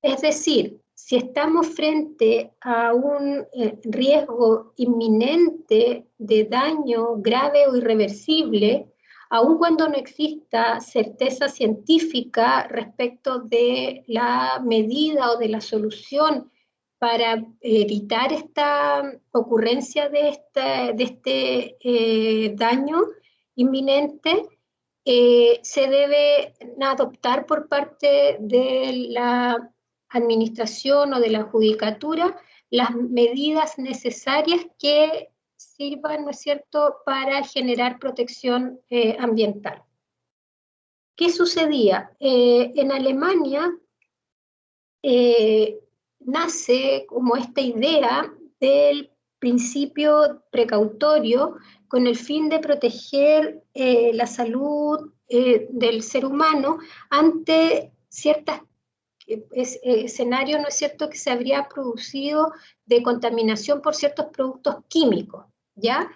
Es decir, si estamos frente a un riesgo inminente de daño grave o irreversible, aun cuando no exista certeza científica respecto de la medida o de la solución para evitar esta ocurrencia de este daño inminente, se debe adoptar por parte de la administración o de la judicatura las medidas necesarias que sirvan, ¿no es cierto?, para generar protección ambiental. ¿Qué sucedía? En Alemania nace como esta idea del principio precautorio con el fin de proteger la salud del ser humano ante ciertos escenarios, ¿no es cierto?, que se habría producido de contaminación por ciertos productos químicos, ¿ya?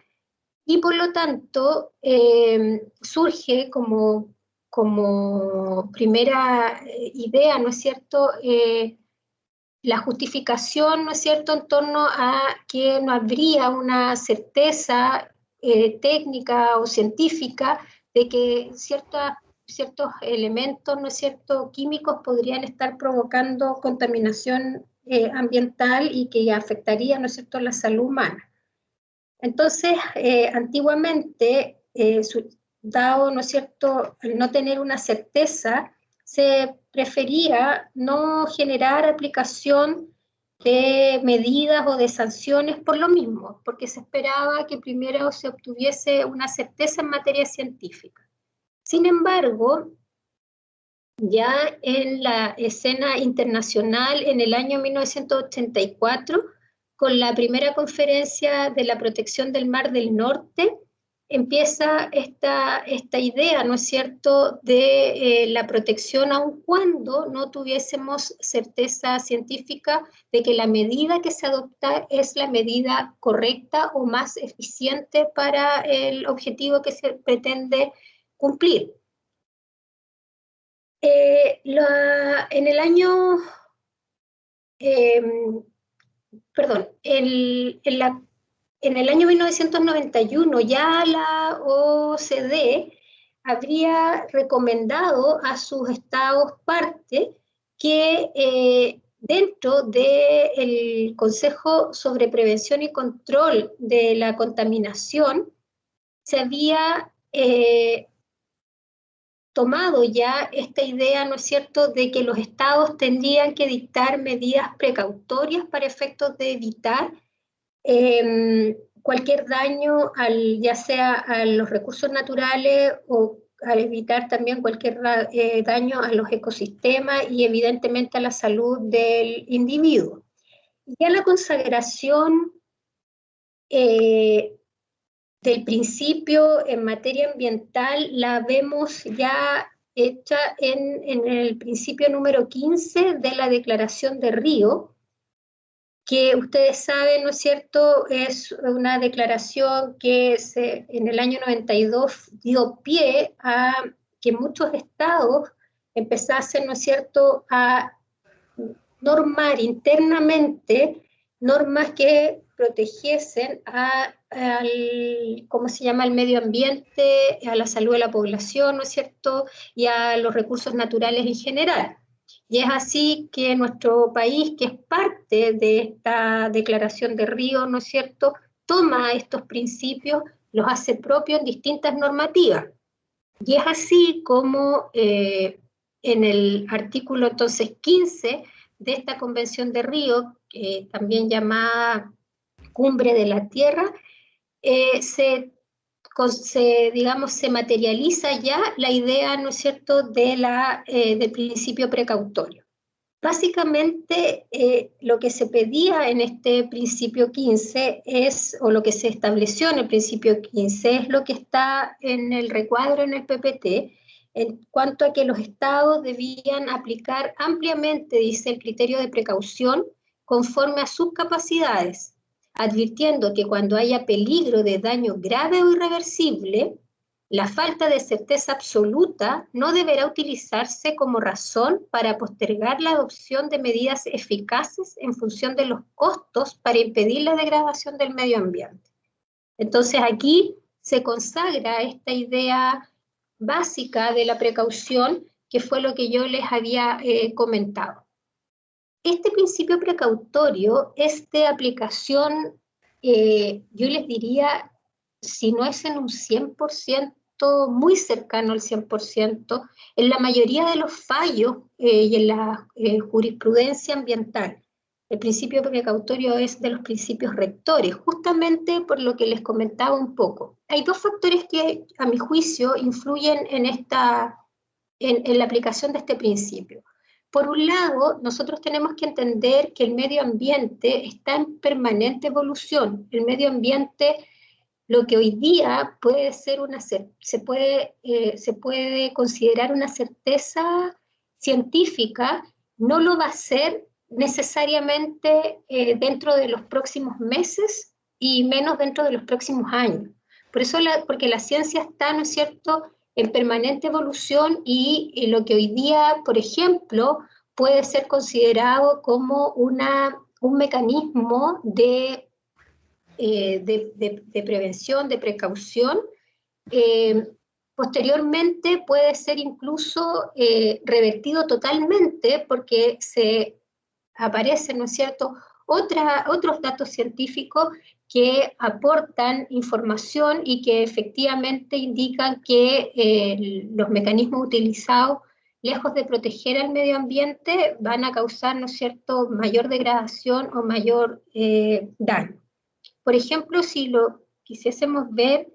Y por lo tanto surge como primera idea, ¿no es cierto?, la justificación, ¿no es cierto?, en torno a que no habría una certeza técnica o científica de que ciertos elementos, ¿no es cierto?, químicos podrían estar provocando contaminación ambiental y que afectaría, ¿no es cierto?, la salud humana. Entonces, antiguamente, dado, ¿no es cierto?, el no tener una certeza, se prefería no generar aplicación de medidas o de sanciones por lo mismo, porque se esperaba que primero se obtuviese una certeza en materia científica. Sin embargo, ya en la escena internacional, en el año 1984, con la primera conferencia de la protección del Mar del Norte, empieza esta idea, ¿no es cierto?, de la protección, aun cuando no tuviésemos certeza científica de que la medida que se adopta es la medida correcta o más eficiente para el objetivo que se pretende cumplir. En el año, en el año 1991 ya la OCDE habría recomendado a sus estados parte que dentro del Consejo sobre Prevención y Control de la Contaminación se había tomado ya esta idea, ¿no es cierto?, de que los estados tendrían que dictar medidas precautorias para efectos de evitar cualquier daño, ya sea a los recursos naturales o a evitar también cualquier daño a los ecosistemas y evidentemente a la salud del individuo. Ya la consagración del principio en materia ambiental la vemos ya hecha en el principio número 15 de la Declaración de Río, que ustedes saben, ¿no es cierto?, es una declaración que en el año 92 dio pie a que muchos estados empezasen, ¿no es cierto?, a normar internamente normas que protegiesen ¿cómo se llama?, al medio ambiente, a la salud de la población, ¿no es cierto?, y a los recursos naturales en general. Y es así que nuestro país, que es parte de esta Declaración de Río, ¿no es cierto?, toma estos principios, los hace propios en distintas normativas. Y es así como en el artículo entonces 15 de esta Convención de Río, también llamada Cumbre de la Tierra, se materializa ya la idea, ¿no es cierto?, del principio precautorio. Básicamente, lo que se pedía en este principio 15 o lo que se estableció en el principio 15 es lo que está en el recuadro en el PPT, en cuanto a que los estados debían aplicar ampliamente, dice, el criterio de precaución conforme a sus capacidades, advirtiendo que cuando haya peligro de daño grave o irreversible, La falta de certeza absoluta no deberá utilizarse como razón para postergar la adopción de medidas eficaces en función de los costos para impedir la degradación del medio ambiente. Entonces aquí se consagra esta idea básica de la precaución, que fue lo que yo les había comentado. Este principio precautorio es de aplicación, yo les diría, si no es en un 100%, muy cercano al 100%, en la mayoría de los fallos y en la jurisprudencia ambiental. El principio precautorio es de los principios rectores, justamente por lo que les comentaba un poco. Hay dos factores que, a mi juicio, influyen en la aplicación de este principio. Por un lado, nosotros tenemos que entender que el medio ambiente está en permanente evolución. El medio ambiente, lo que hoy día puede ser se puede considerar una certeza científica, no lo va a ser necesariamente dentro de los próximos meses y menos dentro de los próximos años. Por eso, porque la ciencia está, ¿no es cierto?, en permanente evolución y lo que hoy día, por ejemplo, puede ser considerado como un mecanismo de prevención, de precaución, posteriormente puede ser incluso revertido totalmente porque se aparecen, ¿no es cierto?, otros datos científicos que aportan información y que efectivamente indican que los mecanismos utilizados, lejos de proteger al medio ambiente, van a causar, ¿no es cierto?, mayor degradación o mayor daño. Por ejemplo, si lo quisiésemos ver,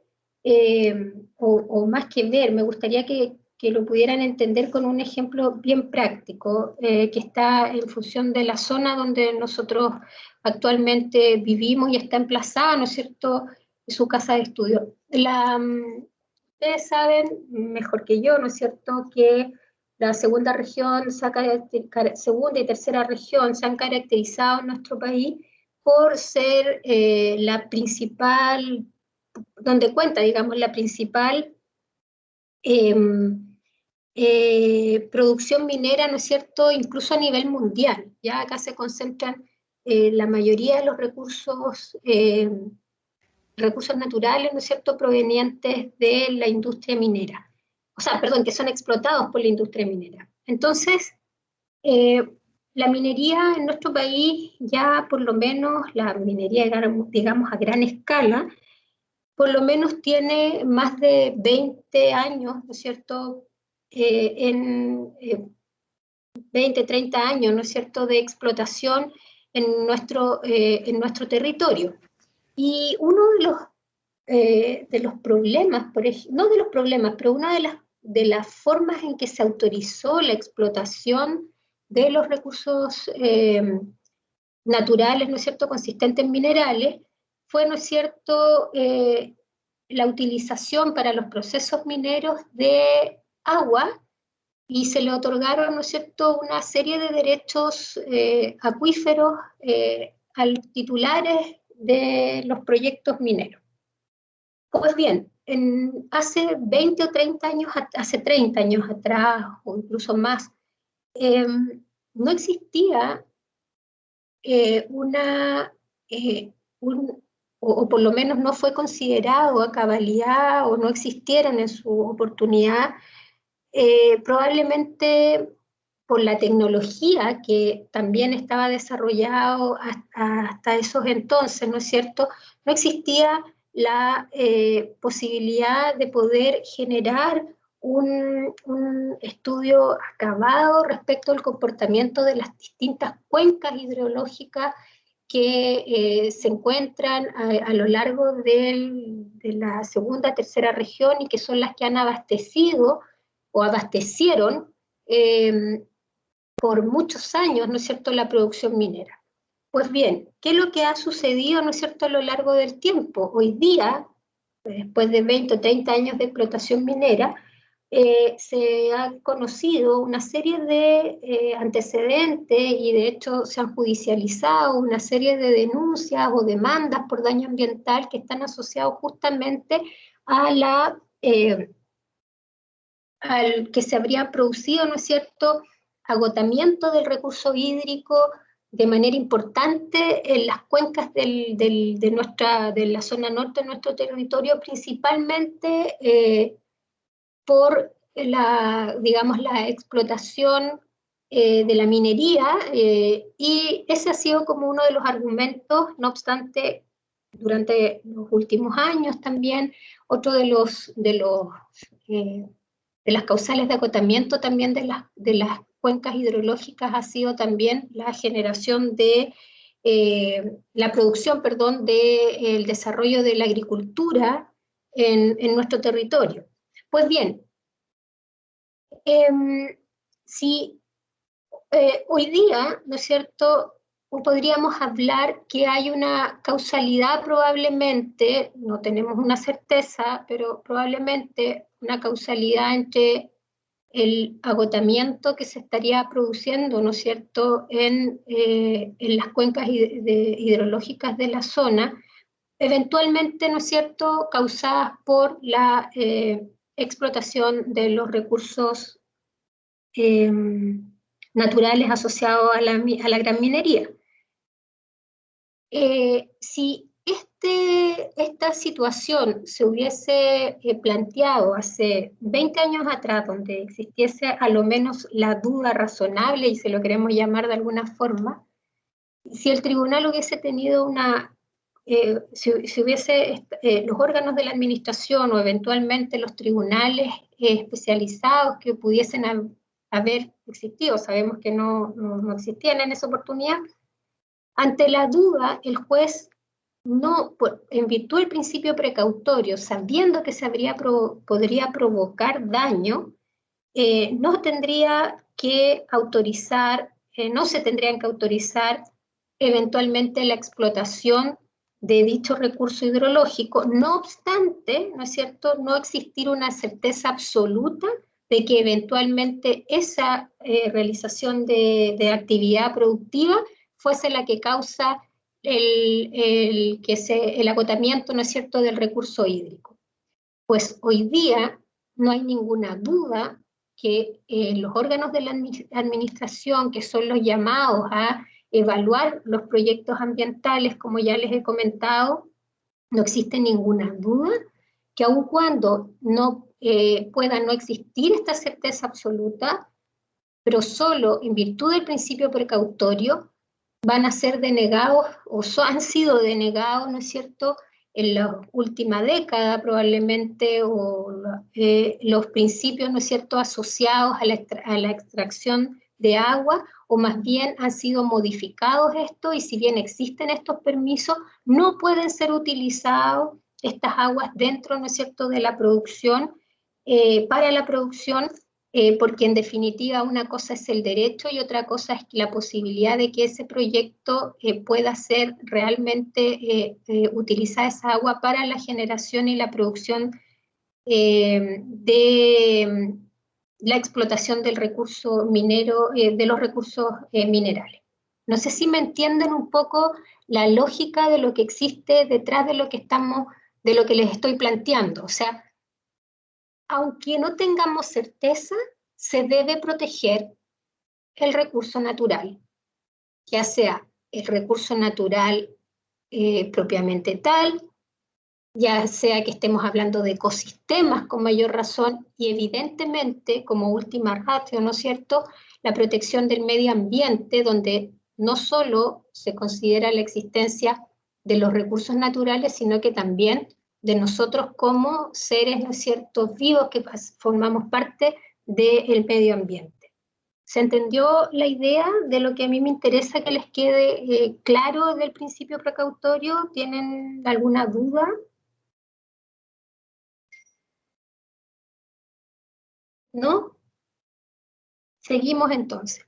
o más que ver, me gustaría que lo pudieran entender con un ejemplo bien práctico, que está en función de la zona donde nosotros actualmente vivimos y está emplazada, ¿no es cierto?, su casa de estudio. Ustedes saben mejor que yo, ¿no es cierto?, que la segunda y tercera región se han caracterizado en nuestro país por ser la principal, donde cuenta, digamos, la principal producción minera, ¿no es cierto?, incluso a nivel mundial. Ya acá se concentran la mayoría de los recursos naturales, ¿no es cierto?, provenientes de la industria minera. O sea, perdón, que son explotados por la industria minera. Entonces, la minería en nuestro país, ya por lo menos la minería, digamos, a gran escala, por lo menos tiene más de 20 años, ¿no es cierto?, 20, 30 años, ¿no es cierto?, de explotación en nuestro territorio. Y uno de los problemas, no de los problemas, pero una de las formas en que se autorizó la explotación de los recursos naturales, ¿no es cierto?, consistentes en minerales, fue, ¿no es cierto?, la utilización para los procesos mineros de agua, y se le otorgaron, ¿no es cierto?, una serie de derechos acuíferos a los titulares de los proyectos mineros. Pues bien, hace 20 o 30 años, hace 30 años atrás, o incluso más, no existía o por lo menos no fue considerado a cabalidad o no existieron en su oportunidad, probablemente por la tecnología que también estaba desarrollado hasta esos entonces, ¿no es cierto? No existía la posibilidad de poder generar un estudio acabado respecto al comportamiento de las distintas cuencas hidrológicas que se encuentran a lo largo de la segunda, tercera región y que son las que han abastecido o abastecieron por muchos años, ¿no es cierto?, la producción minera. Pues bien, ¿qué es lo que ha sucedido, ¿no es cierto?, a lo largo del tiempo? Hoy día, después de 20 o 30 años de explotación minera, se ha conocido una serie de antecedentes y de hecho se han judicializado una serie de denuncias o demandas por daño ambiental que están asociados justamente a la al que se habría producido, ¿no es cierto?, agotamiento del recurso hídrico de manera importante en las cuencas de la zona norte de nuestro territorio, principalmente por digamos, la explotación de la minería, y ese ha sido como uno de los argumentos. No obstante, durante los últimos años también, otro de las causales de agotamiento también de las cuencas hidrológicas ha sido también la generación de la producción, perdón, del desarrollo de la agricultura en nuestro territorio. Pues bien, si hoy día, ¿no es cierto?, podríamos hablar que hay una causalidad probablemente, no tenemos una certeza, pero probablemente una causalidad entre el agotamiento que se estaría produciendo, ¿no es cierto?, en las cuencas hidrológicas de la zona, eventualmente, ¿no es cierto?, causadas por la explotación de los recursos naturales asociados a la gran minería. Si esta situación se hubiese planteado hace 20 años atrás, donde existiese a lo menos la duda razonable, y se lo queremos llamar de alguna forma, si el tribunal hubiese tenido si hubiese los órganos de la administración o eventualmente los tribunales especializados que pudiesen haber existido, sabemos que no existían en esa oportunidad, ante la duda, el juez, en virtud del principio precautorio, sabiendo que podría provocar daño, no tendría que autorizar, no se tendrían que autorizar eventualmente la explotación de dicho recurso hidrológico, no obstante, ¿no es cierto?, no existir una certeza absoluta de que eventualmente esa realización de actividad productiva fuese la que causa el agotamiento, ¿no es cierto?, del recurso hídrico. Pues hoy día no hay ninguna duda que los órganos de la administración, que son los llamados a evaluar los proyectos ambientales, como ya les he comentado, no existe ninguna duda que aun cuando pueda no existir esta certeza absoluta, pero solo en virtud del principio precautorio, van a ser denegados o han sido denegados, ¿no es cierto?, en la última década probablemente, o los principios, ¿no es cierto?, asociados a la extracción de agua, o más bien han sido modificados esto, y si bien existen estos permisos, no pueden ser utilizados estas aguas dentro, ¿no es cierto?, de la producción, para la producción, porque en definitiva una cosa es el derecho y otra cosa es la posibilidad de que ese proyecto pueda ser realmente utilizar esa agua para la generación y la producción de la explotación del recurso minero, de los recursos minerales. No sé si me entienden un poco la lógica de lo que existe detrás de lo que les estoy planteando. O sea, aunque no tengamos certeza, se debe proteger el recurso natural, ya sea el recurso natural propiamente tal, ya sea que estemos hablando de ecosistemas con mayor razón, y evidentemente, como última ratio, ¿no es cierto?, la protección del medio ambiente, donde no solo se considera la existencia de los recursos naturales, sino que también de nosotros como seres, ¿no es cierto?, vivos que formamos parte del medio ambiente. ¿Se entendió la idea de lo que a mí me interesa que les quede claro del principio precautorio? ¿Tienen alguna duda? ¿No? Seguimos entonces.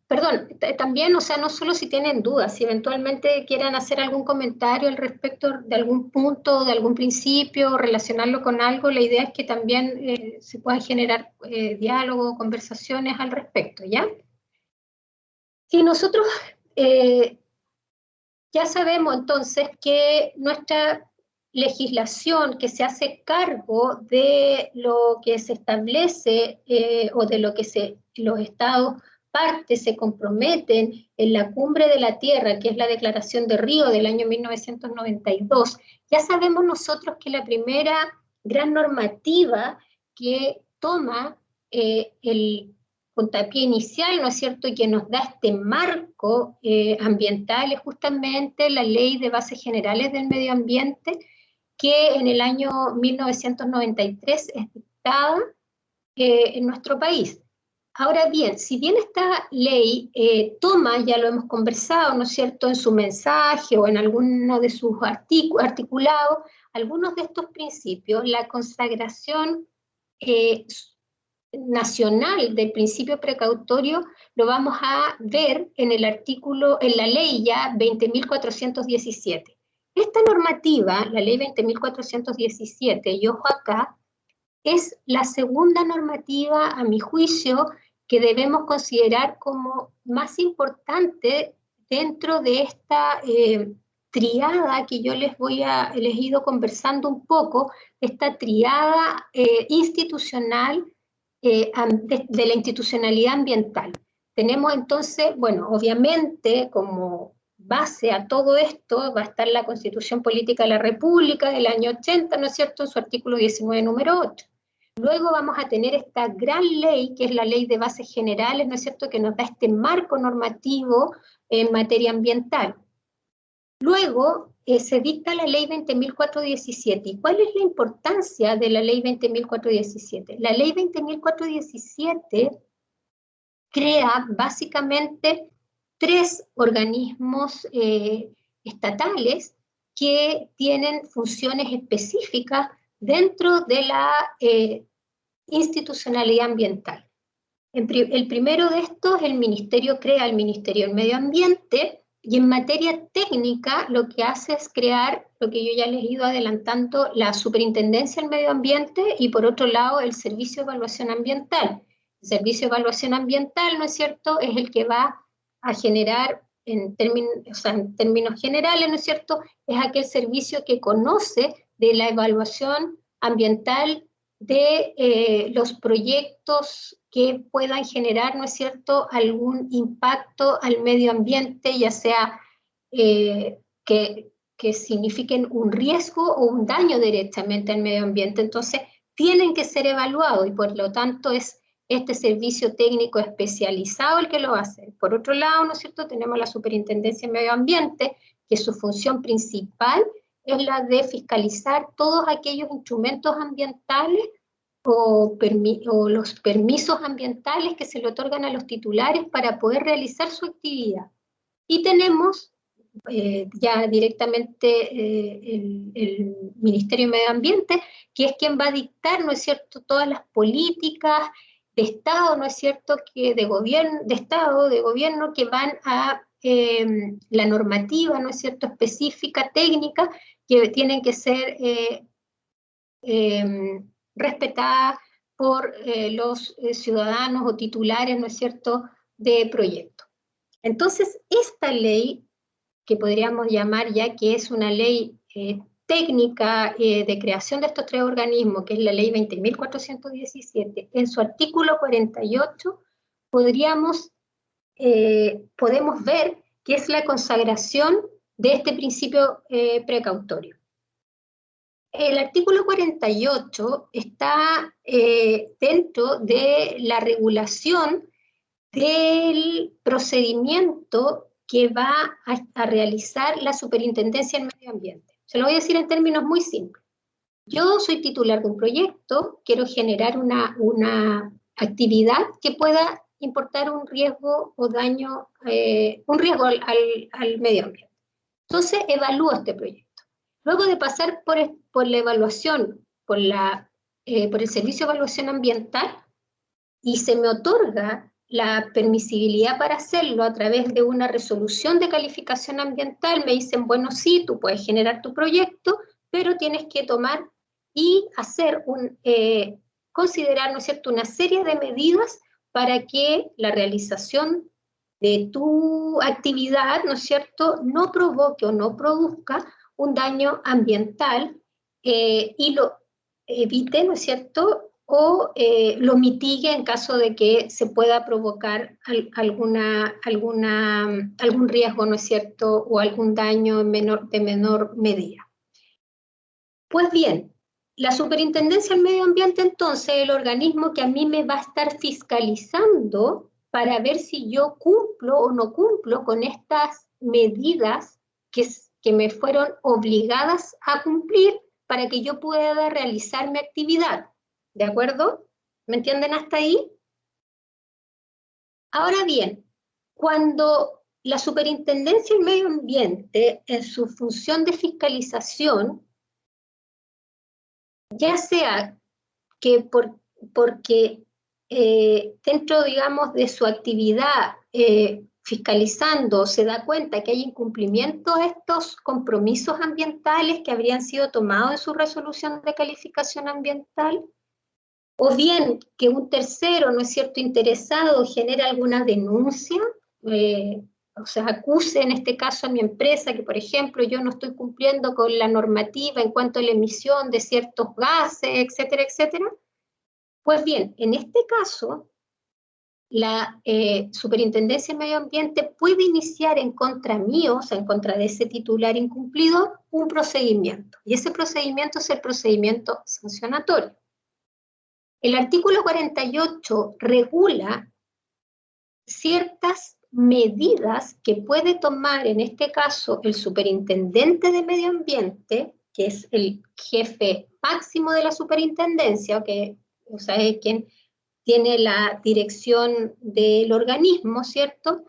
Perdón, también, o sea, no solo si tienen dudas, si eventualmente quieran hacer algún comentario al respecto de algún punto, de algún principio, relacionarlo con algo, la idea es que también se puedan generar diálogo, conversaciones al respecto, ¿ya? Si nosotros ya sabemos entonces que nuestra legislación que se hace cargo de lo que se establece o de lo que los estados partes se comprometen en la Cumbre de la Tierra, que es la Declaración de Río del año 1992, ya sabemos nosotros que la primera gran normativa que toma el puntapié inicial, ¿no es cierto?, y que nos da este marco ambiental es justamente la Ley de Bases Generales del Medio Ambiente, que en el año 1993 es dictada en nuestro país. Ahora bien, si bien esta ley toma, ya lo hemos conversado, ¿no es cierto?, en su mensaje o en alguno de sus articulados, algunos de estos principios, la consagración nacional del principio precautorio lo vamos a ver en el artículo, en la ley ya 20.417. Esta normativa, la ley 20.417, y ojo acá, es la segunda normativa, a mi juicio, que debemos considerar como más importante dentro de esta triada que yo les he ido conversando un poco, esta triada institucional de la institucionalidad ambiental. Tenemos entonces, bueno, obviamente como base a todo esto va a estar la Constitución Política de la República del año 80, ¿no es cierto?, en su artículo 19, número 8. Luego vamos a tener esta gran ley, que es la Ley de Bases Generales, ¿no es cierto?, que nos da este marco normativo en materia ambiental. Luego se dicta la Ley 20.417. ¿Y cuál es la importancia de la Ley 20.417? La Ley 20.417 crea básicamente 3 organismos estatales que tienen funciones específicas dentro de la institucionalidad ambiental. El primero de estos, el Ministerio crea el Ministerio del Medio Ambiente, y en materia técnica lo que hace es crear, lo que yo ya les he ido adelantando, la Superintendencia del Medio Ambiente y por otro lado el Servicio de Evaluación Ambiental. El Servicio de Evaluación Ambiental, ¿no es cierto?, es el que va a generar, en términos generales, ¿no es cierto?, es aquel servicio que conoce de la evaluación ambiental de los proyectos que puedan generar, ¿no es cierto?, algún impacto al medio ambiente, ya sea que signifiquen un riesgo o un daño directamente al medio ambiente. Entonces, tienen que ser evaluados y por lo tanto es este servicio técnico especializado el que lo hace. Por otro lado, ¿no es cierto?, tenemos la Superintendencia de Medio Ambiente, que su función principal es la de fiscalizar todos aquellos instrumentos ambientales o los permisos ambientales que se le otorgan a los titulares para poder realizar su actividad. Y tenemos ya directamente el Ministerio de Medio Ambiente, que es quien va a dictar, ¿no es cierto?, todas las políticas de Estado, ¿no es cierto?, de gobierno que van a la normativa, ¿no es cierto?, específica, técnica, que tienen que ser respetadas por los ciudadanos o titulares, ¿no es cierto?, de proyectos. Entonces, esta ley, que podríamos llamar ya que es una ley técnica de creación de estos 3 organismos, que es la ley 20.417, en su artículo 48 podemos ver que es la consagración de este principio precautorio. El artículo 48 está dentro de la regulación del procedimiento que va a realizar la Superintendencia del Medio Ambiente. Se lo voy a decir en términos muy simples. Yo soy titular de un proyecto, quiero generar una actividad que pueda importar un riesgo o daño, un riesgo al medio ambiente. Entonces evalúo este proyecto. Luego de pasar por la evaluación, por el Servicio de Evaluación Ambiental, y se me otorga la permisibilidad para hacerlo a través de una resolución de calificación ambiental, me dicen, bueno, sí, tú puedes generar tu proyecto, pero tienes que tomar y hacer considerar, ¿no es cierto?, una serie de medidas para que la realización de tu actividad, ¿no es cierto?, no provoque o no produzca un daño ambiental y lo evite, ¿no es cierto?, o lo mitigue en caso de que se pueda provocar algún riesgo, ¿no es cierto?, o algún daño de menor medida. Pues bien, la Superintendencia del Medio Ambiente, entonces, es el organismo que a mí me va a estar fiscalizando para ver si yo cumplo o no cumplo con estas medidas que me fueron obligadas a cumplir para que yo pueda realizar mi actividad. ¿De acuerdo? ¿Me entienden hasta ahí? Ahora bien, cuando la Superintendencia del Medio Ambiente, en su función de fiscalización, ya sea que porque dentro, digamos, de su actividad fiscalizando se da cuenta que hay incumplimiento de estos compromisos ambientales que habrían sido tomados en su resolución de calificación ambiental, o bien que un tercero, ¿no es cierto?, interesado genere alguna denuncia, o sea, acuse en este caso a mi empresa que, por ejemplo, yo no estoy cumpliendo con la normativa en cuanto a la emisión de ciertos gases, etcétera, etcétera. Pues bien, en este caso, la Superintendencia de Medio Ambiente puede iniciar en contra mío, o sea, en contra de ese titular incumplidor, un procedimiento. Y ese procedimiento es el procedimiento sancionatorio. El artículo 48 regula ciertas medidas que puede tomar, en este caso, el Superintendente de Medio Ambiente, que es el jefe máximo de la superintendencia, o sea, es quien tiene la dirección del organismo, ¿cierto?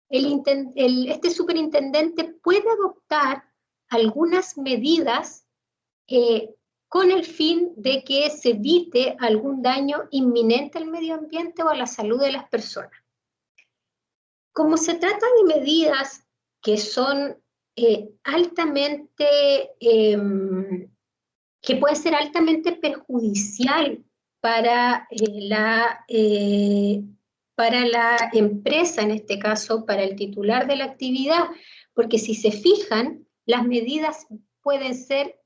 Este superintendente puede adoptar algunas medidas con el fin de que se evite algún daño inminente al medio ambiente o a la salud de las personas. Como se trata de medidas que son altamente, que pueden ser altamente perjudicial para la empresa, en este caso, para el titular de la actividad, porque si se fijan, las medidas pueden ser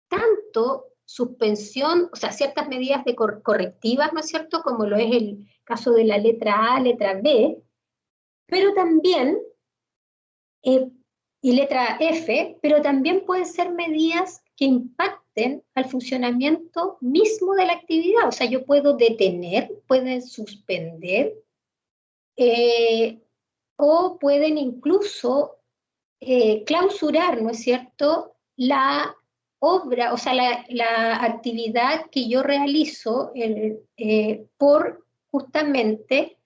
tanto suspensión, o sea, ciertas medidas correctivas, ¿no es cierto?, como lo es el caso de la letra A, letra B, pero también, y letra F, pero también pueden ser medidas que impacten al funcionamiento mismo de la actividad. O sea, yo puedo detener, pueden suspender, o pueden incluso clausurar, ¿no es cierto?, la obra, o sea, la actividad que yo realizo por justamente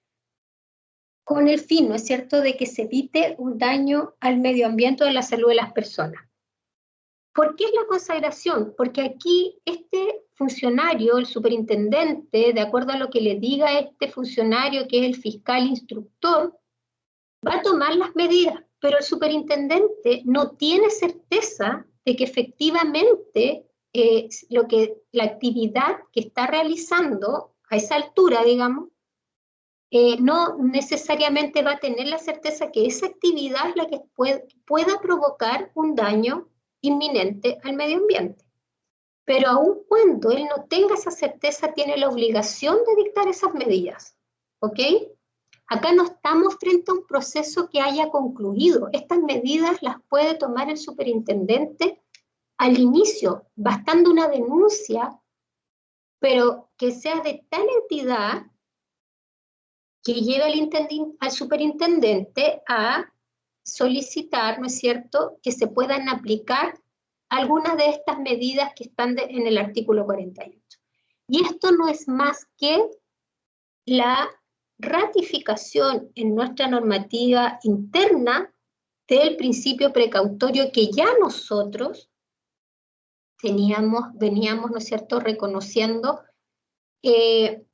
con el fin, ¿no es cierto?, de que se evite un daño al medio ambiente o a la salud de las personas. ¿Por qué es la consagración? Porque aquí este funcionario, el superintendente, de acuerdo a lo que le diga este funcionario, que es el fiscal instructor, va a tomar las medidas, pero el superintendente no tiene certeza de que efectivamente la actividad que está realizando a esa altura, digamos, no necesariamente va a tener la certeza que esa actividad es la que pueda provocar un daño inminente al medio ambiente. Pero aun cuando él no tenga esa certeza, tiene la obligación de dictar esas medidas. ¿Ok? Acá no estamos frente a un proceso que haya concluido. Estas medidas las puede tomar el superintendente al inicio, bastando una denuncia, pero que sea de tal entidad que lleve al superintendente a solicitar, ¿no es cierto?, que se puedan aplicar algunas de estas medidas que están en el artículo 48. Y esto no es más que la ratificación en nuestra normativa interna del principio precautorio que ya nosotros veníamos, ¿no es cierto?, reconociendo de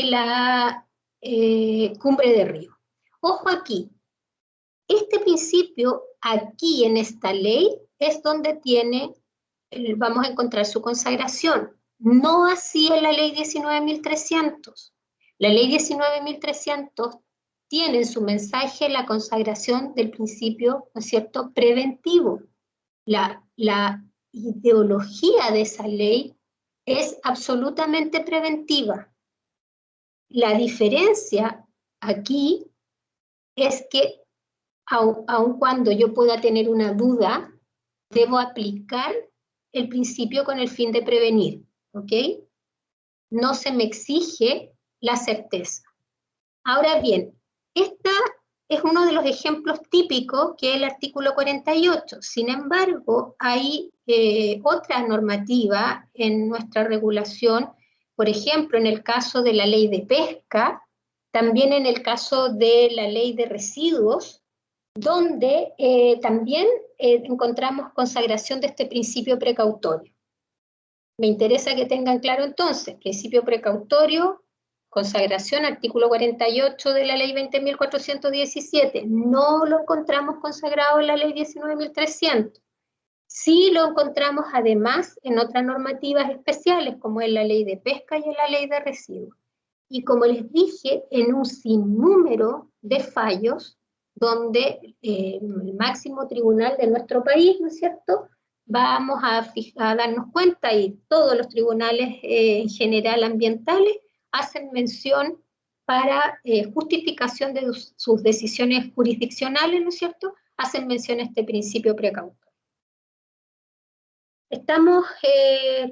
la Cumbre de Río. Ojo aquí, este principio aquí en esta ley es donde vamos a encontrar su consagración, no así en la ley 19.300. La ley 19.300 tiene en su mensaje la consagración del principio, ¿no es cierto?, preventivo. La ideología de esa ley es absolutamente preventiva. La diferencia aquí es que aun cuando yo pueda tener una duda, debo aplicar el principio con el fin de prevenir, ¿ok? No se me exige la certeza. Ahora bien, esta es uno de los ejemplos típicos que es el artículo 48. Sin embargo, hay otra normativa en nuestra regulación, por ejemplo, en el caso de la ley de pesca, también en el caso de la ley de residuos, donde también encontramos consagración de este principio precautorio. Me interesa que tengan claro entonces, principio precautorio, consagración, artículo 48 de la ley 20.417. No lo encontramos consagrado en la ley 19.300. Sí lo encontramos además en otras normativas especiales, como en la ley de pesca y en la ley de residuos. Y como les dije, en un sinnúmero de fallos donde el máximo tribunal de nuestro país, ¿no es cierto?, vamos a darnos cuenta, y todos los tribunales en general ambientales hacen mención para justificación de sus decisiones jurisdiccionales, ¿no es cierto?, hacen mención a este principio precautorio. ¿Estamos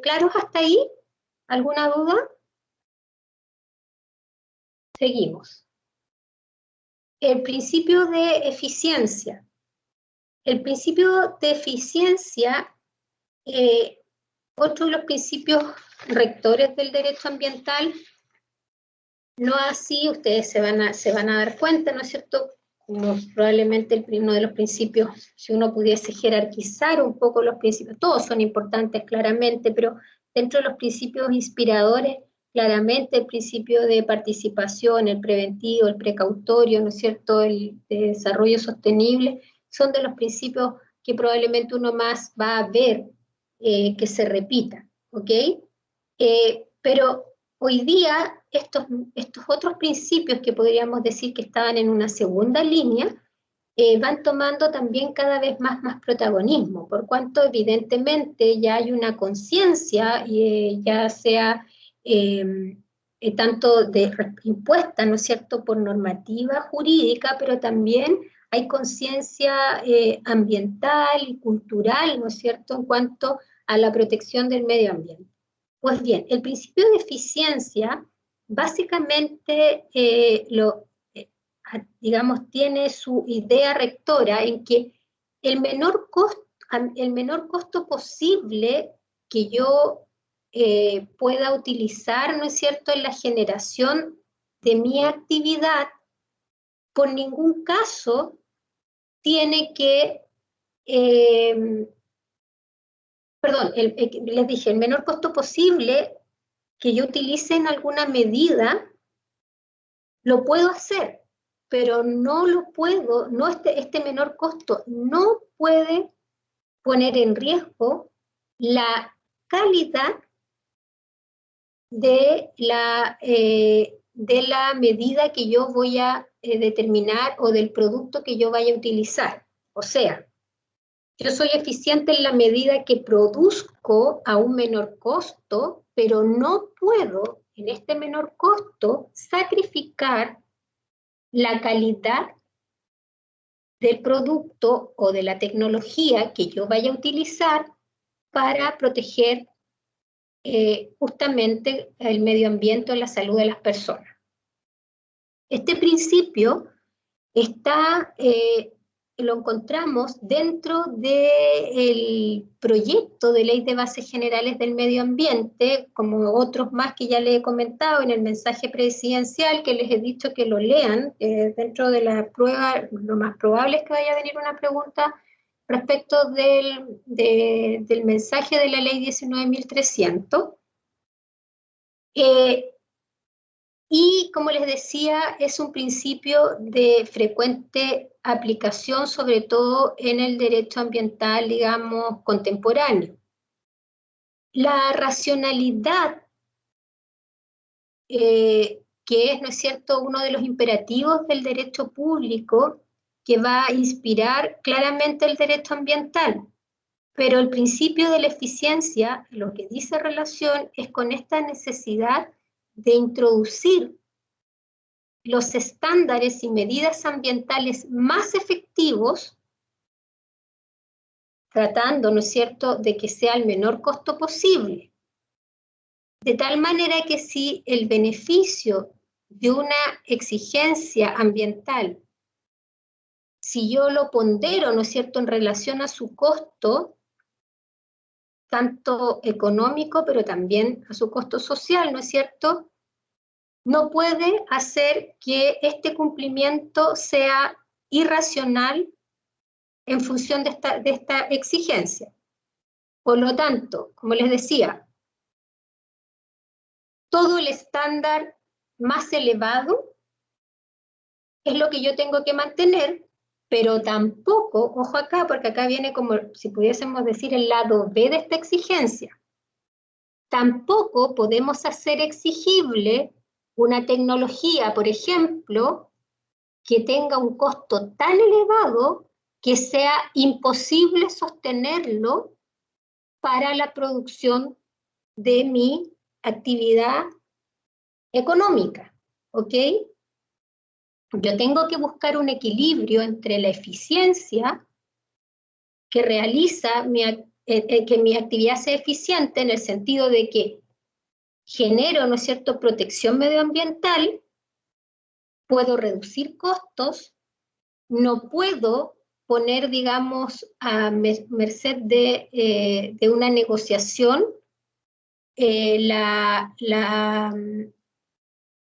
claros hasta ahí? ¿Alguna duda? Seguimos. El principio de eficiencia. El principio de eficiencia, otro de los principios rectores del derecho ambiental, no así, ustedes se van a dar cuenta, ¿no es cierto? Como probablemente uno de los principios, si uno pudiese jerarquizar un poco los principios, todos son importantes claramente, pero dentro de los principios inspiradores, claramente el principio de participación, el preventivo, el precautorio, ¿no es cierto?, el de desarrollo sostenible, son de los principios que probablemente uno más va a ver que se repita, ¿ok? Pero hoy día estos otros principios que podríamos decir que estaban en una segunda línea, van tomando también cada vez más protagonismo, por cuanto evidentemente ya hay una conciencia, ya sea tanto impuesta, ¿no es cierto?, por normativa jurídica, pero también hay conciencia ambiental y cultural, ¿no es cierto?, en cuanto a la protección del medio ambiente. Pues bien, el principio de eficiencia básicamente digamos, tiene su idea rectora en que el menor costo posible que yo pueda utilizar, ¿no es cierto?, en la generación de mi actividad, por ningún caso tiene que, les dije, el menor costo posible que yo utilice en alguna medida, lo puedo hacer, pero no lo puedo, no este menor costo no puede poner en riesgo la calidad de la medida que yo voy a determinar o del producto que yo vaya a utilizar. O sea, yo soy eficiente en la medida que produzco a un menor costo, pero no puedo en este menor costo sacrificar la calidad del producto o de la tecnología que yo vaya a utilizar para proteger justamente el medio ambiente o la salud de las personas. Este principio lo encontramos dentro del proyecto de Ley de Bases Generales del Medio Ambiente, como otros más que ya les he comentado en el mensaje presidencial, que les he dicho que lo lean. Dentro de la prueba, lo más probable es que vaya a venir una pregunta respecto del mensaje de la Ley 19.300. Y como les decía, es un principio de frecuente aplicación, sobre todo en el derecho ambiental, digamos, contemporáneo. La racionalidad, que es, ¿no es cierto?, uno de los imperativos del derecho público que va a inspirar claramente el derecho ambiental. Pero el principio de la eficiencia, lo que dice relación, es con esta necesidad de introducir los estándares y medidas ambientales más efectivos, tratando, ¿no es cierto?, de que sea el menor costo posible. De tal manera que si el beneficio de una exigencia ambiental, si yo lo pondero, ¿no es cierto?, en relación a su costo, tanto económico, pero también a su costo social, ¿no es cierto?, no puede hacer que este cumplimiento sea irracional en función de esta exigencia. Por lo tanto, como les decía, todo el estándar más elevado es lo que yo tengo que mantener, pero tampoco, ojo acá, porque acá viene como si pudiésemos decir el lado B de esta exigencia, tampoco podemos hacer exigible una tecnología, por ejemplo, que tenga un costo tan elevado que sea imposible sostenerlo para la producción de mi actividad económica, ¿ok? Yo tengo que buscar un equilibrio entre la eficiencia que realiza que mi actividad sea eficiente en el sentido de que genero, ¿no es cierto?, protección medioambiental, puedo reducir costos, no puedo poner, digamos, a merced de una negociación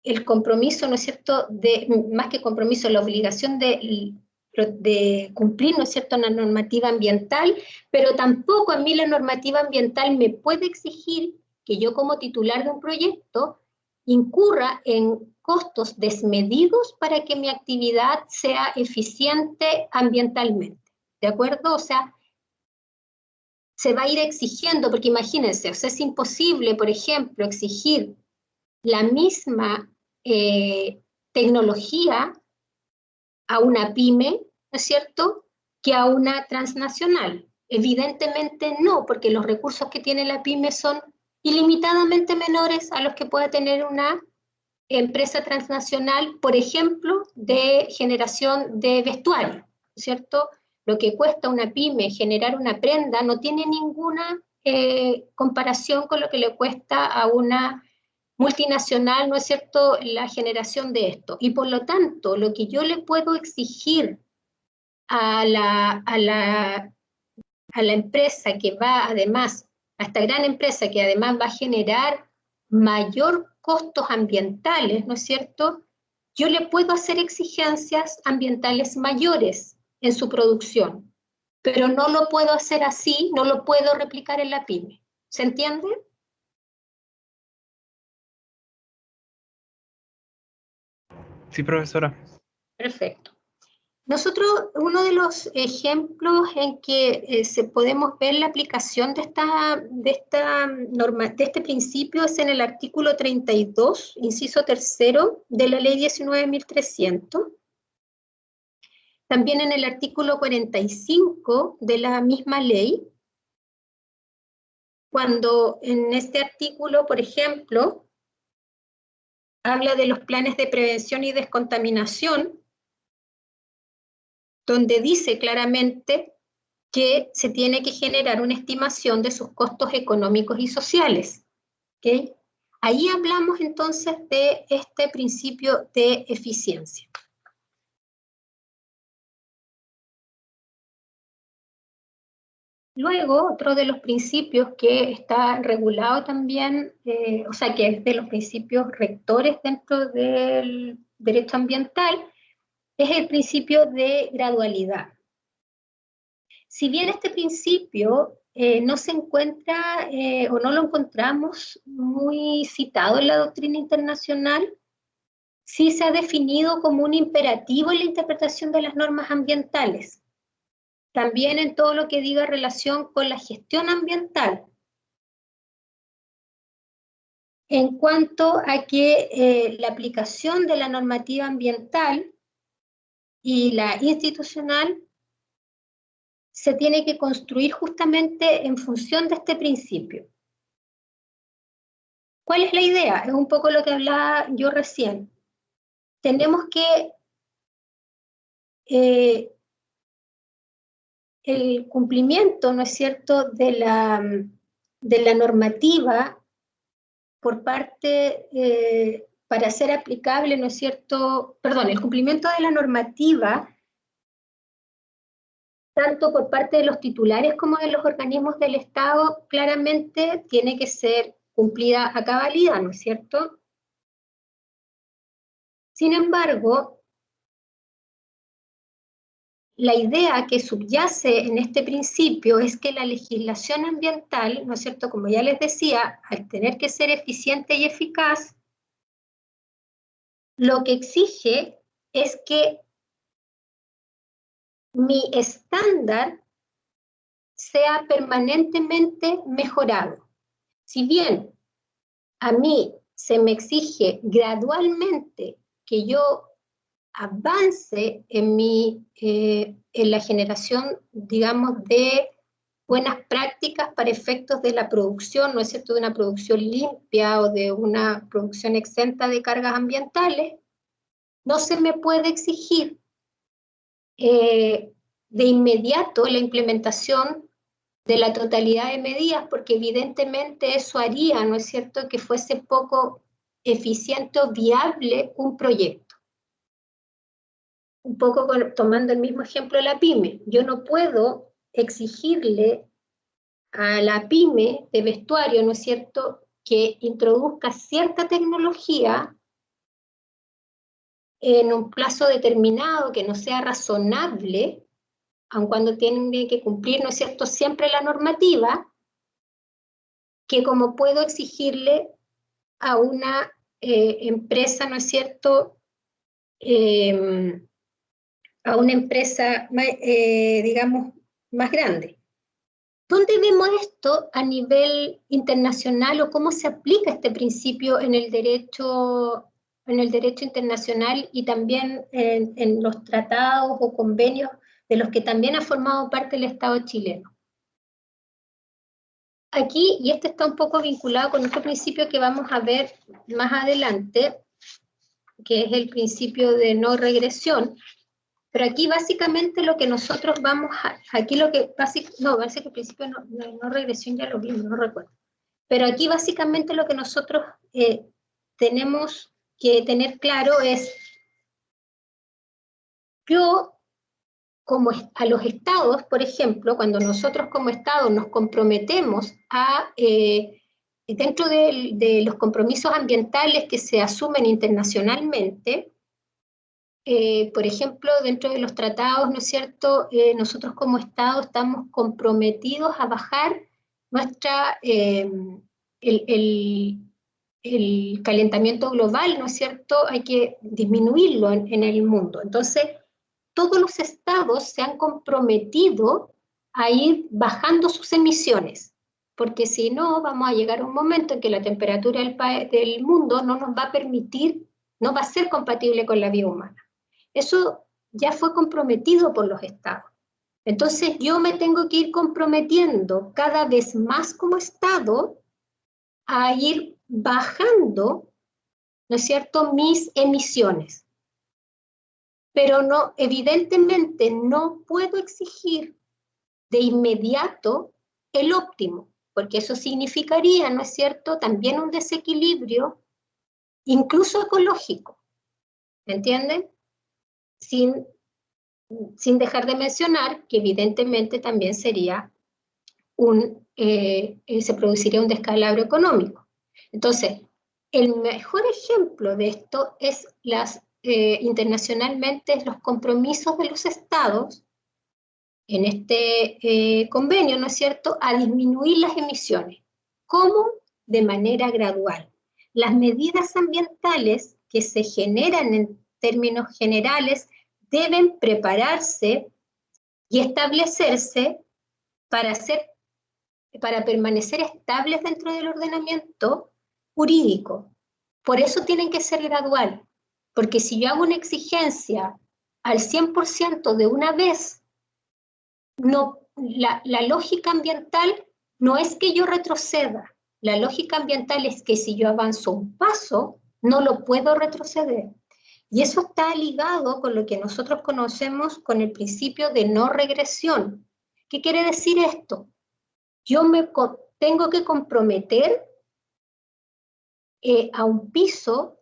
el compromiso, ¿no es cierto?, más que compromiso, la obligación de cumplir, ¿no es cierto?, una normativa ambiental, pero tampoco a mí la normativa ambiental me puede exigir que yo como titular de un proyecto incurra en costos desmedidos para que mi actividad sea eficiente ambientalmente, ¿de acuerdo? O sea, se va a ir exigiendo, porque imagínense, o sea, es imposible, por ejemplo, exigir la misma tecnología a una pyme, ¿no es cierto?, que a una transnacional. Evidentemente no, porque los recursos que tiene la pyme son ilimitadamente menores a los que pueda tener una empresa transnacional, por ejemplo, de generación de vestuario, ¿no es cierto? Lo que cuesta una pyme generar una prenda no tiene ninguna comparación con lo que le cuesta a una multinacional, ¿no es cierto?, la generación de esto. Y por lo tanto, lo que yo le puedo exigir a la empresa que va además, a esta gran empresa que además va a generar mayor costos ambientales, ¿no es cierto?, yo le puedo hacer exigencias ambientales mayores en su producción, pero no lo puedo hacer así, no lo puedo replicar en la pyme. ¿Se entiende? Sí, profesora. Perfecto. Nosotros, uno de los ejemplos en que podemos ver la aplicación de esta norma, de este principio es en el artículo 32, inciso tercero de la ley 19.300. También en el artículo 45 de la misma ley, cuando en este artículo, por ejemplo, habla de los planes de prevención y descontaminación, donde dice claramente que se tiene que generar una estimación de sus costos económicos y sociales. ¿Okay? Ahí hablamos entonces de este principio de eficiencia. Luego, otro de los principios que está regulado también, o sea, que es de los principios rectores dentro del derecho ambiental, es el principio de gradualidad. Si bien este principio no se encuentra o no lo encontramos muy citado en la doctrina internacional, sí se ha definido como un imperativo en la interpretación de las normas ambientales. También en todo lo que diga relación con la gestión ambiental. En cuanto a que la aplicación de la normativa ambiental y la institucional se tiene que construir justamente en función de este principio. ¿Cuál es la idea? Es un poco lo que hablaba yo recién. Tenemos que el cumplimiento, ¿no es cierto?, de la normativa por parte, para ser aplicable, ¿no es cierto?, perdón, el cumplimiento de la normativa, tanto por parte de los titulares como de los organismos del Estado, claramente tiene que ser cumplida a cabalidad, ¿no es cierto? Sin embargo, la idea que subyace en este principio es que la legislación ambiental, ¿no es cierto?, como ya les decía, al tener que ser eficiente y eficaz, lo que exige es que mi estándar sea permanentemente mejorado. Si bien a mí se me exige gradualmente que yo avance en la generación, digamos, de buenas prácticas para efectos de la producción, ¿no es cierto?, de una producción limpia o de una producción exenta de cargas ambientales, no se me puede exigir de inmediato la implementación de la totalidad de medidas, porque evidentemente eso haría, ¿no es cierto?, que fuese poco eficiente o viable un proyecto. Un poco tomando el mismo ejemplo de la pyme. Yo no puedo exigirle a la pyme de vestuario, ¿no es cierto?, que introduzca cierta tecnología en un plazo determinado que no sea razonable, aun cuando tiene que cumplir, ¿no es cierto?, siempre la normativa, que como puedo exigirle a una empresa, ¿no es cierto?, a una empresa, digamos, más grande. ¿Dónde vemos esto a nivel internacional o cómo se aplica este principio en el derecho internacional y también en los tratados o convenios de los que también ha formado parte el Estado chileno? Aquí, y este está un poco vinculado con otro principio que vamos a ver más adelante, que es el principio de no regresión, pero aquí básicamente lo que nosotros vamos a, aquí lo que, no, parece que el principio de no regresión ya lo vimos, no recuerdo, pero aquí básicamente lo que nosotros tenemos que tener claro es, yo como a los estados, por ejemplo, cuando nosotros como estado nos comprometemos a, dentro de los compromisos ambientales que se asumen internacionalmente, por ejemplo, dentro de los tratados, ¿no es cierto?, nosotros como Estado estamos comprometidos a bajar nuestra, el calentamiento global, ¿no es cierto?, hay que disminuirlo en el mundo. Entonces, todos los estados se han comprometido a ir bajando sus emisiones, porque si no, vamos a llegar a un momento en que la temperatura del mundo no nos va a permitir, no va a ser compatible con la vida humana. Eso ya fue comprometido por los estados. Entonces yo me tengo que ir comprometiendo cada vez más como Estado a ir bajando, ¿no es cierto?, mis emisiones. Pero no, evidentemente no puedo exigir de inmediato el óptimo, porque eso significaría, ¿no es cierto?, también un desequilibrio, incluso ecológico, ¿me entienden? Sin dejar de mencionar que evidentemente también sería se produciría un descalabro económico. Entonces, el mejor ejemplo de esto es internacionalmente los compromisos de los estados en este convenio, ¿no es cierto?, a disminuir las emisiones. ¿Cómo? De manera gradual. Las medidas ambientales que se generan en términos generales deben prepararse y establecerse para permanecer estables dentro del ordenamiento jurídico. Por eso tienen que ser gradual, porque si yo hago una exigencia al 100% de una vez, no la lógica ambiental no es que yo retroceda. La lógica ambiental es que si yo avanzo un paso, no lo puedo retroceder. Y eso está ligado con lo que nosotros conocemos con el principio de no regresión. ¿Qué quiere decir esto? Yo tengo que comprometer a un piso,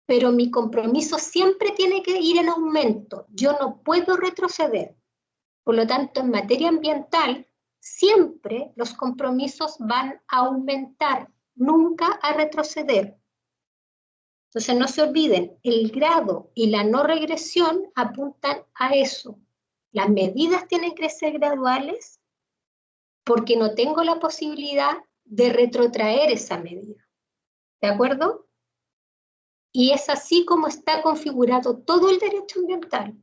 pero mi compromiso siempre tiene que ir en aumento. Yo no puedo retroceder. Por lo tanto, en materia ambiental, siempre los compromisos van a aumentar, nunca a retroceder. Entonces, no se olviden, el grado y la no regresión apuntan a eso. Las medidas tienen que ser graduales porque no tengo la posibilidad de retrotraer esa medida. ¿De acuerdo? Y es así como está configurado todo el derecho ambiental.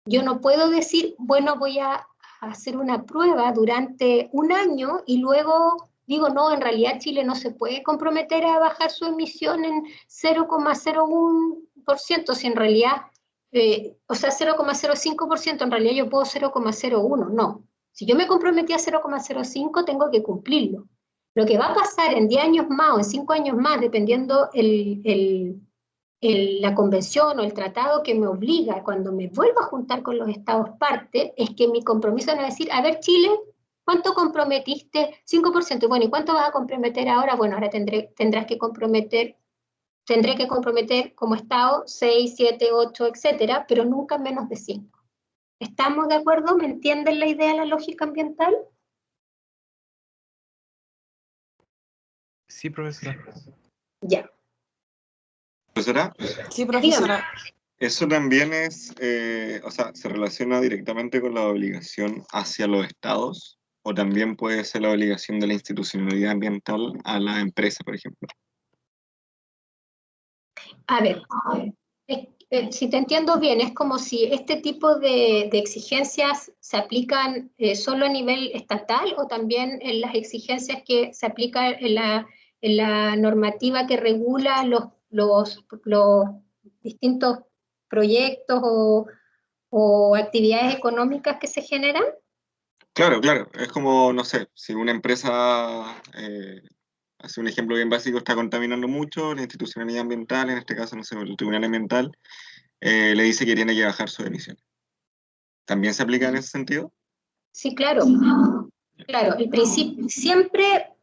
Yo no puedo decir, bueno, voy a hacer una prueba durante un año y luego digo, no, en realidad Chile no se puede comprometer a bajar su emisión en 0,01%, si en realidad, o sea, 0,05%, en realidad yo puedo 0,01%, no. Si yo me comprometí a 0,05, tengo que cumplirlo. Lo que va a pasar en 10 años más o en 5 años más, dependiendo la convención o el tratado que me obliga cuando me vuelvo a juntar con los estados parte, es que mi compromiso no es decir, a ver Chile, ¿cuánto comprometiste? 5%, bueno, ¿y cuánto vas a comprometer ahora? Bueno, ahora tendré que comprometer como estado 6, 7, 8, etcétera, pero nunca menos de 5. ¿Estamos de acuerdo? ¿Me entienden la idea de la lógica ambiental? Sí, profesora. Ya. ¿Profesora? Sí, profesora. Eso también es, o sea, ¿se relaciona directamente con la obligación hacia los estados? ¿O también puede ser la obligación de la institucionalidad ambiental a la empresa, por ejemplo? A ver, si te entiendo bien, es como si este tipo de exigencias se aplican solo a nivel estatal o también en las exigencias que se aplican en la normativa que regula los distintos proyectos o actividades económicas que se generan. Claro, claro. Es como, no sé, si una empresa, hace un ejemplo bien básico, está contaminando mucho, la institucionalidad ambiental, en este caso, no sé, el Tribunal Ambiental, le dice que tiene que bajar sus emisiones. ¿También se aplica en ese sentido? Sí, claro. Claro, el principio, siempre,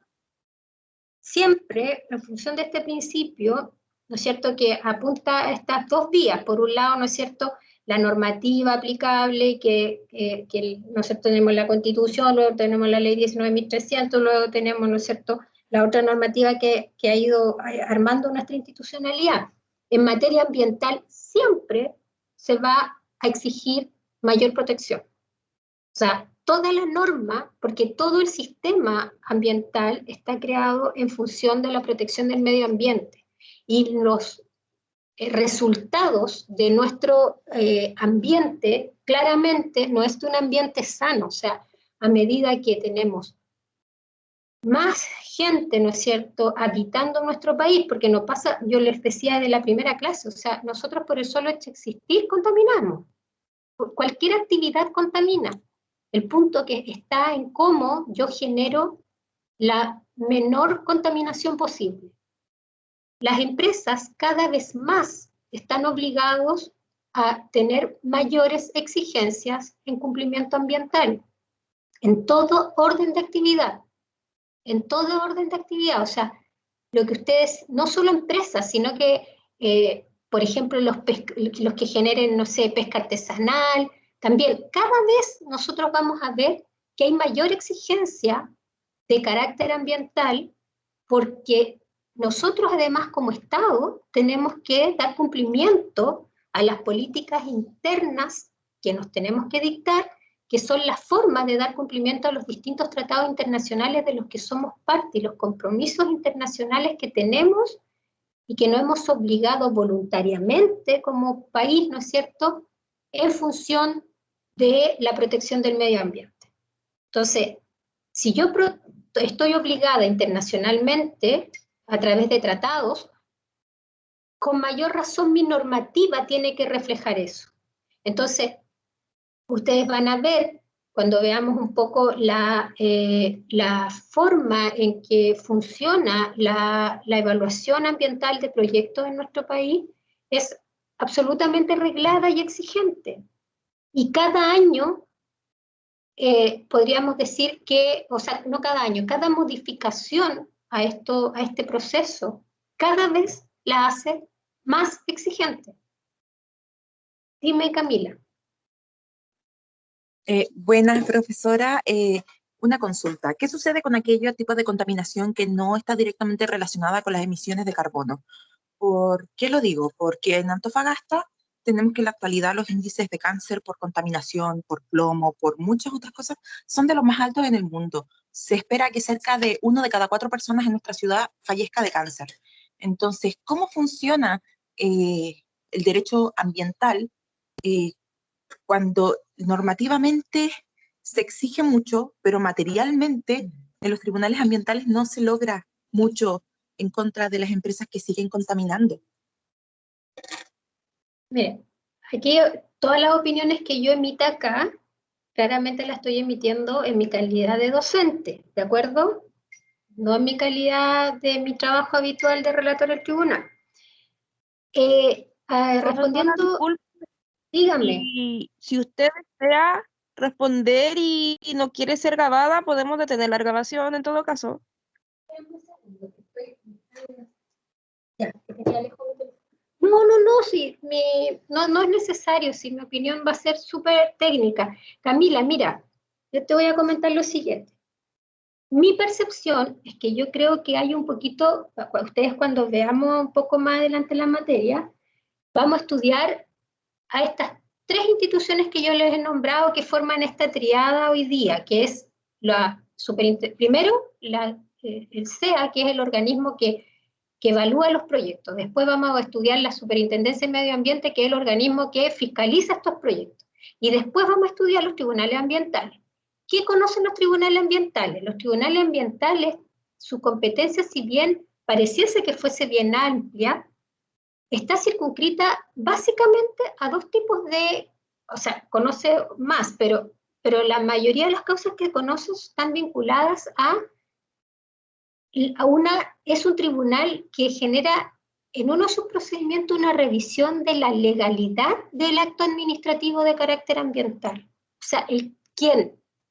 en función de este principio, ¿no es cierto?, que apunta a estas dos vías. Por un lado, ¿no es cierto?, la normativa aplicable, ¿no es cierto?, tenemos la Constitución, luego tenemos la Ley 19.300, luego tenemos, ¿no es cierto?, la otra normativa que ha ido armando nuestra institucionalidad. En materia ambiental siempre se va a exigir mayor protección. O sea, toda la norma, porque todo el sistema ambiental está creado en función de la protección del medio ambiente. Y los resultados de nuestro ambiente claramente no es de un ambiente sano. O sea, a medida que tenemos más gente, ¿no es cierto?, habitando nuestro país, porque no pasa, yo les decía de la primera clase, o sea, nosotros por el solo hecho de existir contaminamos. Cualquier actividad contamina. El punto que está en cómo yo genero la menor contaminación posible. Las empresas cada vez más están obligados a tener mayores exigencias en cumplimiento ambiental, en todo orden de actividad, o sea, lo que ustedes, no solo empresas, sino que, por ejemplo, los que generen, no sé, pesca artesanal, también cada vez nosotros vamos a ver que hay mayor exigencia de carácter ambiental porque nosotros además como Estado tenemos que dar cumplimiento a las políticas internas que nos tenemos que dictar, que son las formas de dar cumplimiento a los distintos tratados internacionales de los que somos parte y los compromisos internacionales que tenemos y que nos hemos obligado voluntariamente como país, ¿no es cierto?, en función de la protección del medio ambiente. Entonces, si yo estoy obligada internacionalmente a través de tratados, con mayor razón mi normativa tiene que reflejar eso. Entonces, ustedes van a ver cuando veamos un poco la forma en que funciona la evaluación ambiental de proyectos en nuestro país, es absolutamente reglada y exigente. Y cada año, podríamos decir que, o sea, no cada año, cada modificación a este proceso, cada vez la hace más exigente. Dime, Camila. Buenas, profesora. Una consulta. ¿Qué sucede con aquellos tipos de contaminación que no está directamente relacionada con las emisiones de carbono? ¿Por qué lo digo? Porque en Antofagasta tenemos que en la actualidad los índices de cáncer por contaminación, por plomo, por muchas otras cosas, son de los más altos en el mundo. Se espera que cerca de 1 de cada 4 personas en nuestra ciudad fallezca de cáncer. Entonces, ¿cómo funciona el derecho ambiental cuando normativamente se exige mucho, pero materialmente en los tribunales ambientales no se logra mucho en contra de las empresas que siguen contaminando? Mire, aquí todas las opiniones que yo emita acá, claramente las estoy emitiendo en mi calidad de docente, ¿de acuerdo? No en mi calidad de mi trabajo habitual de relator del tribunal. Respondiendo, disculpe, dígame. y si usted desea responder y no quiere ser grabada, podemos detener la grabación en todo caso. No, sí, no es necesario, si mi opinión va a ser súper técnica. Camila, mira, yo te voy a comentar lo siguiente. Mi percepción es que yo creo que hay un poquito, ustedes cuando veamos un poco más adelante la materia, vamos a estudiar a estas 3 instituciones que yo les he nombrado que forman esta triada hoy día, que es primero el CEA, que es el organismo que evalúa los proyectos. Después vamos a estudiar la Superintendencia de Medio Ambiente, que es el organismo que fiscaliza estos proyectos. Y después vamos a estudiar los tribunales ambientales. ¿Qué conocen los tribunales ambientales? Los tribunales ambientales, su competencia, si bien pareciese que fuese bien amplia, está circunscrita básicamente a 2 tipos de, o sea, conoce más, pero la mayoría de las causas que conoce están vinculadas es un tribunal que genera en uno de sus procedimientos una revisión de la legalidad del acto administrativo de carácter ambiental. O sea,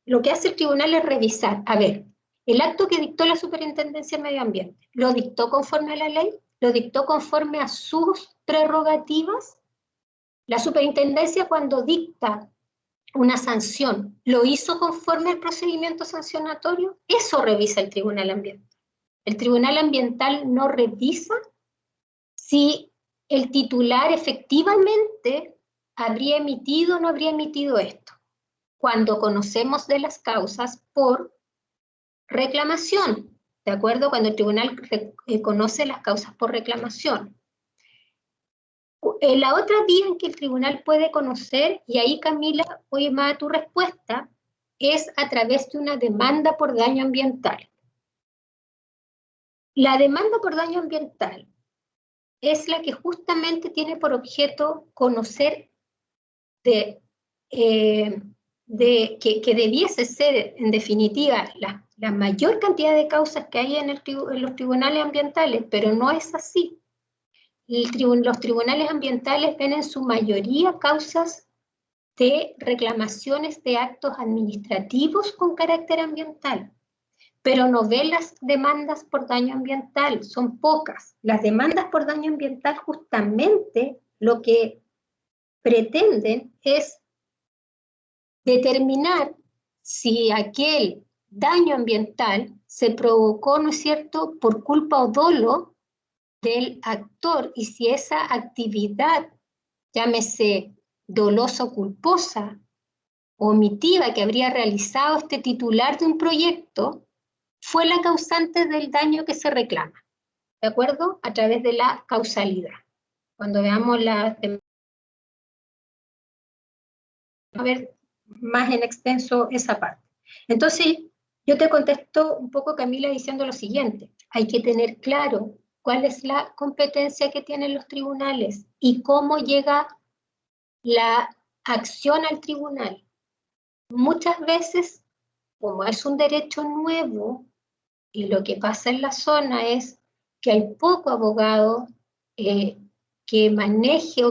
lo que hace el tribunal es revisar, a ver, el acto que dictó la Superintendencia de Medio Ambiente, ¿lo dictó conforme a la ley? ¿Lo dictó conforme a sus prerrogativas? La Superintendencia, cuando dicta una sanción, ¿lo hizo conforme al procedimiento sancionatorio? Eso revisa el Tribunal Ambiental. El Tribunal Ambiental no revisa si el titular efectivamente habría emitido o no habría emitido esto, cuando conocemos de las causas por reclamación, ¿de acuerdo? Cuando el tribunal conoce las causas por reclamación. La otra vía en que el tribunal puede conocer, y ahí Camila, oye más a tu respuesta, es a través de una demanda por daño ambiental. La demanda por daño ambiental es la que justamente tiene por objeto conocer que debiese ser, en definitiva, la mayor cantidad de causas que hay en los tribunales ambientales, pero no es así. Los tribunales ambientales ven en su mayoría causas de reclamaciones de actos administrativos con carácter ambiental, pero no ven las demandas por daño ambiental, son pocas. Las demandas por daño ambiental justamente lo que pretenden es determinar si aquel daño ambiental se provocó, ¿no es cierto?, por culpa o dolo del actor, y si esa actividad, llámese dolosa o culposa, omitiva que habría realizado este titular de un proyecto, fue la causante del daño que se reclama, ¿de acuerdo? A través de la causalidad. Cuando veamos a ver más en extenso esa parte. Entonces, yo te contesto un poco, Camila, diciendo lo siguiente. Hay que tener claro cuál es la competencia que tienen los tribunales y cómo llega la acción al tribunal. muchas veces, como es un derecho nuevo, y lo que pasa en la zona es que hay poco abogado que maneje o